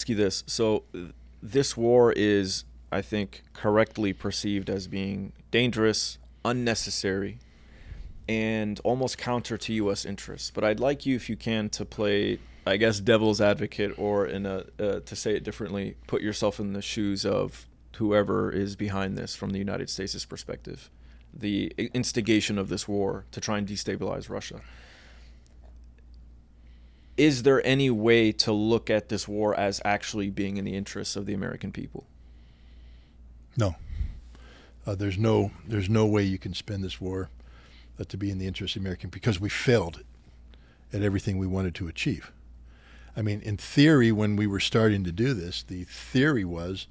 ask you this. So this war is, I think, correctly perceived as being dangerous, unnecessary, and almost counter to U.S. interests. But I'd like you, if you can, to play, I guess, devil's advocate, or to say it differently, put yourself in the shoes of whoever is behind this from the United States' perspective, the instigation of this war to try and destabilize Russia. Is there any way to look at this war as actually being in the interests of the American people? No. There's no way you can spin this war to be in the interest of the American, because we failed at everything we wanted to achieve. I mean, in theory, when we were starting to do this, the theory was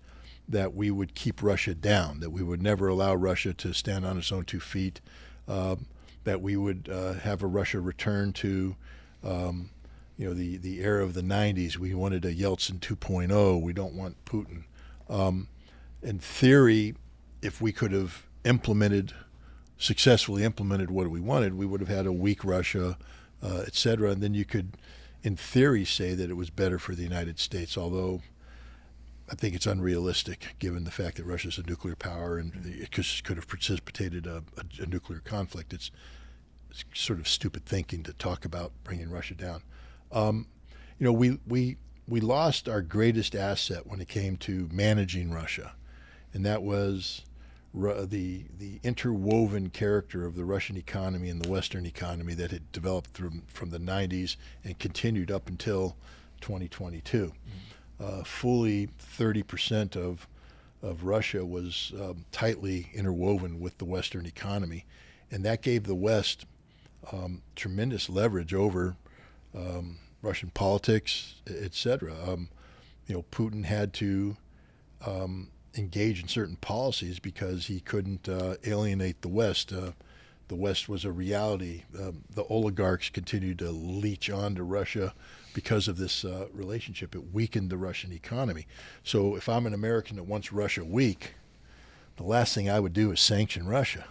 that we would keep Russia down, that we would never allow Russia to stand on its own 2 feet, that we would have a Russia return to the era of the 90s. We wanted a Yeltsin 2.0. We don't want Putin. In theory, if we could have successfully implemented what we wanted, we would have had a weak Russia, et cetera. And then you could, in theory, say that it was better for the United States, although I think it's unrealistic given the fact that Russia's a nuclear power and it could have precipitated a nuclear conflict. It's sort of stupid thinking to talk about bringing Russia down. We lost our greatest asset when it came to managing Russia, and that was the interwoven character of the Russian economy and the Western economy that had developed from the 90s and continued up until 2022. Fully 30% of Russia was tightly interwoven with the Western economy, and that gave the West tremendous leverage over Russian politics, et cetera. Putin had to engage in certain policies because he couldn't alienate the West. The West was a reality. The oligarchs continued to leech onto Russia because of this relationship. It weakened the Russian economy. So if I'm an American that wants Russia weak, the last thing I would do is sanction Russia.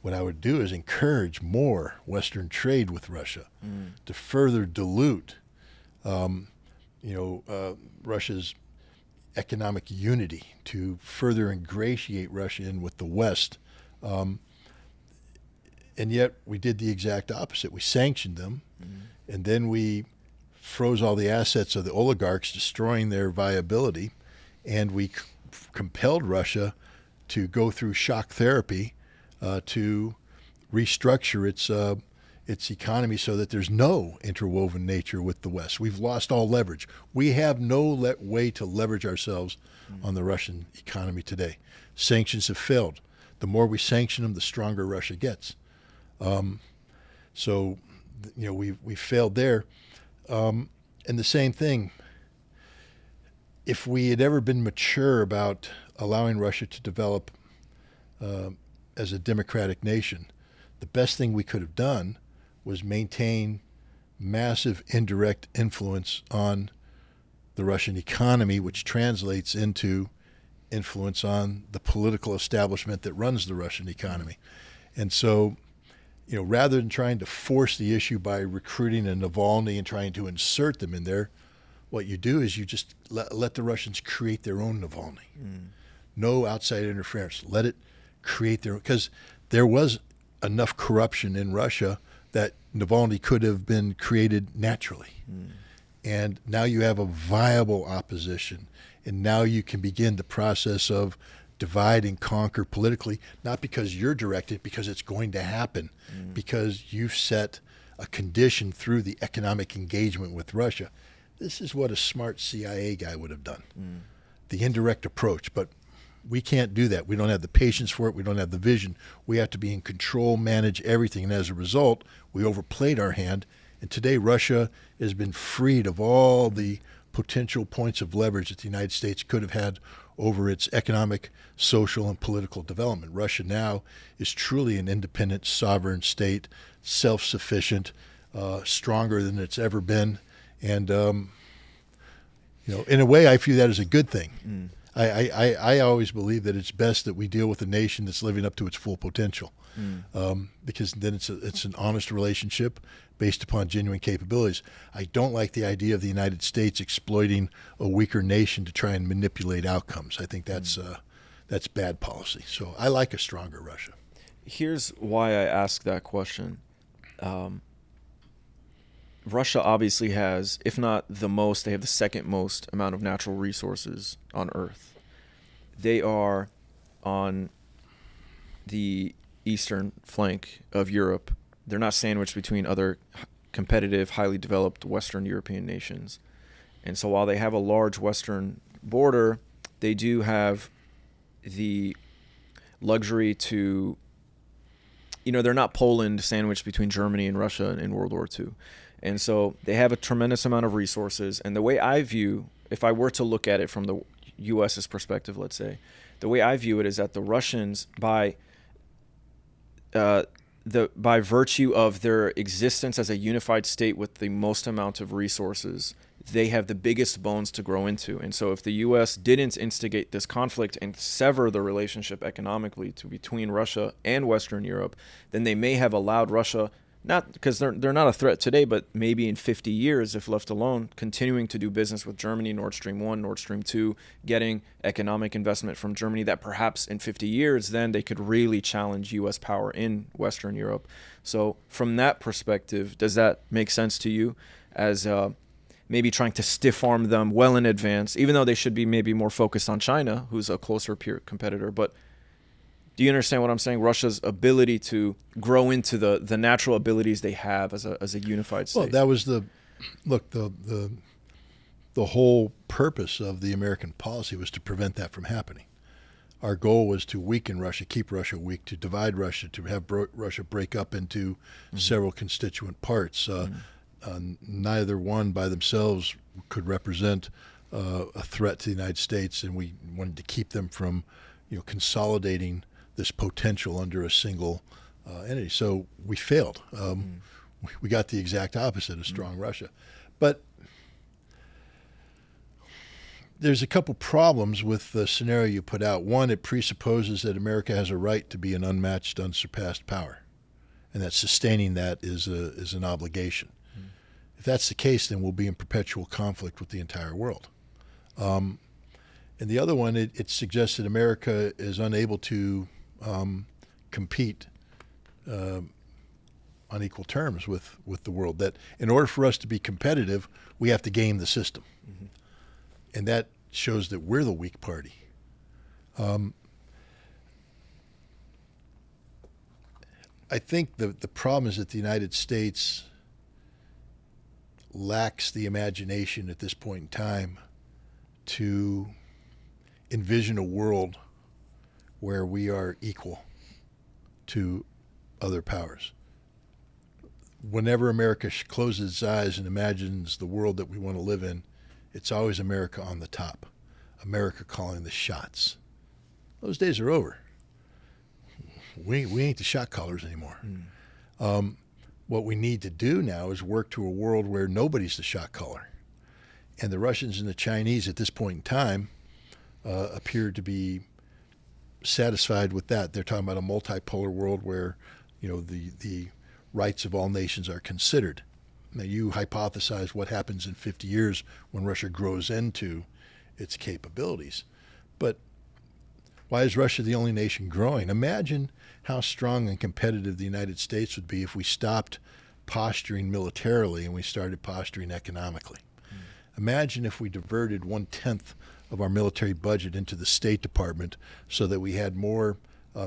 What I would do is encourage more Western trade with Russia to further dilute, Russia's economic unity, to further ingratiate Russia in with the West. And yet we did the exact opposite. We sanctioned them, and then we froze all the assets of the oligarchs, destroying their viability, and we compelled Russia to go through shock therapy to restructure its economy so that there's no interwoven nature with the West. We've lost all leverage. We have no way to leverage ourselves on the Russian economy today. Sanctions have failed. The more we sanction them, the stronger Russia gets. We failed there. And the same thing, if we had ever been mature about allowing Russia to develop as a democratic nation, the best thing we could have done was maintain massive indirect influence on the Russian economy, which translates into influence on the political establishment that runs the Russian economy. And so, rather than trying to force the issue by recruiting a Navalny and trying to insert them in there, what you do is you just let the Russians create their own Navalny. No outside interference. Let it create their own, because there was enough corruption in Russia that Navalny could have been created naturally. And now you have a viable opposition, and now you can begin the process of divide and conquer politically, not because you're directed, because it's going to happen, because you've set a condition through the economic engagement with Russia. This is what a smart CIA guy would have done, the indirect approach. But we can't do that. We don't have the patience for it. We don't have the vision. We have to be in control, manage everything. And as a result, we overplayed our hand. And today, Russia has been freed of all the potential points of leverage that the United States could have had over its economic, social, and political development. Russia now is truly an independent, sovereign state, self-sufficient, stronger than it's ever been. And, in a way, I view that as a good thing. I always believe that it's best that we deal with a nation that's living up to its full potential, because then it's an honest relationship based upon genuine capabilities. I don't like the idea of the United States exploiting a weaker nation to try and manipulate outcomes. I think that's bad policy. So I like a stronger Russia. Here's why I ask that question. Russia obviously has, if not the most, they have the second most amount of natural resources on Earth. They are on the eastern flank of Europe. They're not sandwiched between other competitive, highly developed Western European nations. And so while they have a large Western border, they do have the luxury to, they're not Poland sandwiched between Germany and Russia in World War II. And so they have a tremendous amount of resources. And the way I view, if I were to look at it from the U.S.'s perspective, let's say, the way I view it is that the Russians, by virtue of their existence as a unified state with the most amount of resources, they have the biggest bones to grow into. And so if the U.S. didn't instigate this conflict and sever the relationship economically between Russia and Western Europe, then they may have allowed Russia, not because they're not a threat today, but maybe in 50 years, if left alone, continuing to do business with Germany, Nord Stream 1, Nord Stream 2, getting economic investment from Germany that perhaps in 50 years, then they could really challenge U.S. power in Western Europe. So from that perspective, does that make sense to you as maybe trying to stiff arm them well in advance, even though they should be maybe more focused on China, who's a closer peer competitor? But do you understand what I'm saying? Russia's ability to grow into the natural abilities they have as a unified state. Well, that was the whole purpose of the American policy was to prevent that from happening. Our goal was to weaken Russia, keep Russia weak, to divide Russia, to have Russia break up into several constituent parts. Neither one by themselves could represent a threat to the United States, and we wanted to keep them from, consolidating this potential under a single entity. So we failed. We got the exact opposite of strong Russia. But there's a couple problems with the scenario you put out. One, it presupposes that America has a right to be an unmatched, unsurpassed power, and that sustaining that is an obligation. If that's the case, then we'll be in perpetual conflict with the entire world. And the other one, it suggests that America is unable to compete on equal terms with the world. That in order for us to be competitive, we have to game the system. And that shows that we're the weak party. I think the problem is that the United States lacks the imagination at this point in time to envision a world where we are equal to other powers. Whenever America closes its eyes and imagines the world that we want to live in, it's always America on the top, America calling the shots. Those days are over. We ain't the shot callers anymore. What we need to do now is work to a world where nobody's the shot caller. And the Russians and the Chinese at this point in time appear to be satisfied with that. They're talking about a multipolar world where, the rights of all nations are considered. Now, you hypothesize what happens in 50 years when Russia grows into its capabilities. But why is Russia the only nation growing? Imagine how strong and competitive the United States would be if we stopped posturing militarily and we started posturing economically. Imagine if we diverted 1/10 of our military budget into the State Department so that we had more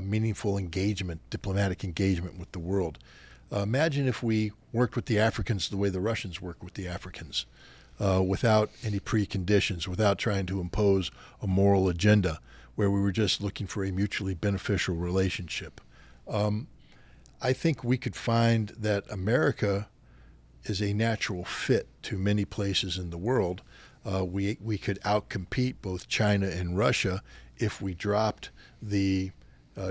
meaningful engagement, diplomatic engagement with the world. Imagine if we worked with the Africans the way the Russians work with the Africans, without any preconditions, without trying to impose a moral agenda, where we were just looking for a mutually beneficial relationship. I think we could find that America is a natural fit to many places in the world. We could outcompete both China and Russia if we dropped the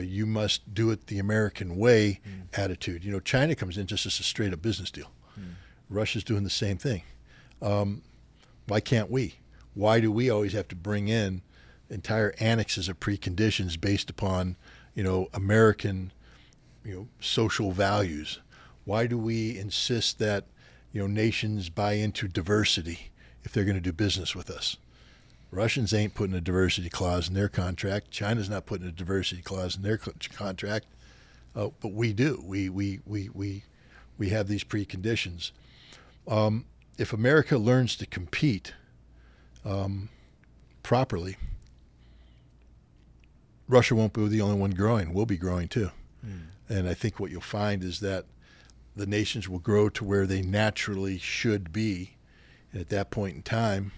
you must do it the American way attitude. China comes in just as a straight up business deal. Russia's doing the same thing. Why can't we? Why do we always have to bring in entire annexes of preconditions based upon, American, social values? Why do we insist that, nations buy into diversity if they're going to do business with us? Russians ain't putting a diversity clause in their contract. China's not putting a diversity clause in their contract, but we do. We have these preconditions. If America learns to compete properly, Russia won't be the only one growing. We'll be growing too. And I think what you'll find is that the nations will grow to where they naturally should be. And at that point in time,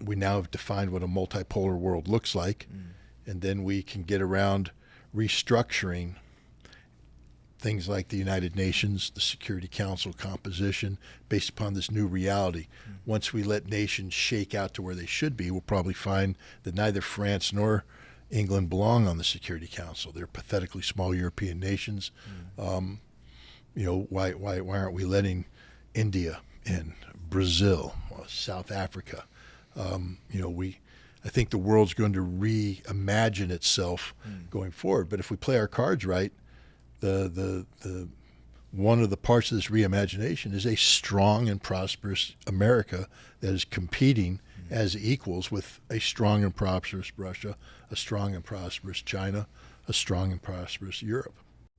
we now have defined what a multipolar world looks like. And then we can get around restructuring things like the United Nations, the Security Council composition, based upon this new reality. Once we let nations shake out to where they should be, we'll probably find that neither France nor England belong on the Security Council. They're pathetically small European nations. Why aren't we letting India in, Brazil, South Africa? I think the world's going to reimagine itself going forward. But if we play our cards right, the one of the parts of this reimagination is a strong and prosperous America that is competing as equals with a strong and prosperous Russia, a strong and prosperous China, a strong and prosperous Europe.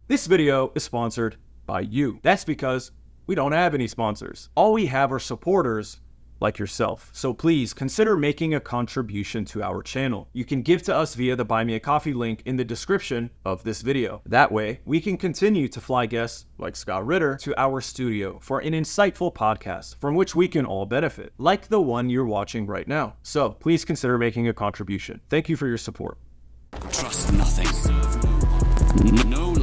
This video is sponsored by you. That's because we don't have any sponsors. All we have are supporters like yourself. So please consider making a contribution to our channel. You can give to us via the Buy Me a Coffee link in the description of this video. That way, we can continue to fly guests like Scott Ritter to our studio for an insightful podcast from which we can all benefit, like the one you're watching right now. So please consider making a contribution. Thank you for your support. Trust nothing. No